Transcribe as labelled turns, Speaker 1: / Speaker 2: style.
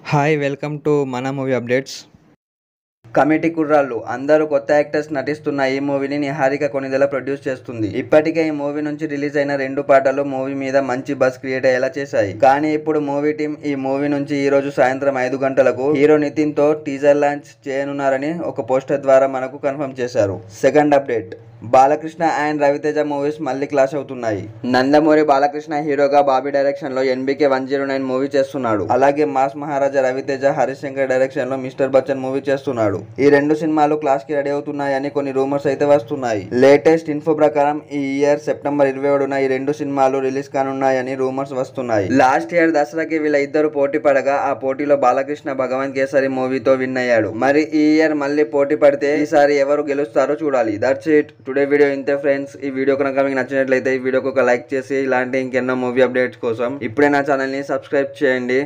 Speaker 1: Hi welcome to మన movie updates.
Speaker 2: Committee కుర్రాళ్ళు అందరూ కొత్త యాక్టర్స్ నటిస్తున్న ఈ మూవీని నిహారిక కొణిదెల ప్రొడ్యూస్ చేస్తుంది. ఇప్పటికే ఈ మూవీ నుంచి రిలీజ్ అయిన 2 పాటలు మూవీ మీద మంచి బజ్ క్రియేట్ అయ్యేలా చేశాయి. కానీ ఇప్పుడు మూవీ టీం ఈ మూవీ నుంచి ఈ రోజు సాయంత్రం 5 గంటలకు హీరో నితిన్ తో టీజర్ లాంచ్ చేయనున్నారని ఒక పోస్టర్ ద్వారా మనకు కన్ఫర్మ్ చేశారు. Second update, Balakrishna and Ravi Teja movies మళ్ళీ క్లాష్ అవుతున్నాయి. నందమూరి బాలకృష్ణ హీరోగా బాబీ డైరెక్షన్ లో NBK 109 మూవీ చేస్తున్నాడు. అలాగే మాస్ మహారాజా రవితేజ హరీష్ శంకర్ డైరెక్షన్ లో మిస్టర్ బచ్చన్ మూవీ చేస్తున్నాడు. ఈ 2 సినిమాలు క్లాష్ కి రెడీ అవుతున్నాయని కొన్ని రూమర్స్ అయితే వస్తున్నాయి. లేటెస్ట్ ఇన్ఫో ప్రకారం ఈ ఇయర్ సెప్టెంబర్ 27న ఈ 2 సినిమాలు రిలీజ్ కానున్నాయని రూమర్స్ వస్తున్నాయి. లాస్ట్ ఇయర్ దసరాకి వీళ్ళ ఇద్దరు పోటీ పడగా ఆ పోటీలో బాలకృష్ణ భగవంత్ కేసరి మూవీతో విన్ అయ్యాడు. మరి ఈ ఇయర్ మళ్ళీ పోటీ పడితే ఈసారి ఎవరు గెలుస్తారో చూడాలి. That's it today video. ఇంతే ఫ్రెండ్స్. ఈ వీడియో కనుక మీకు నచ్చినట్లయితే ఈ వీడియోకి ఒక లైక్ చేసి ఇలాంటి ఇంకెన్నో మూవీ అప్డేట్స్ కోసం ఇప్పుడే నా ఛానల్ని సబ్స్క్రైబ్ చేయండి.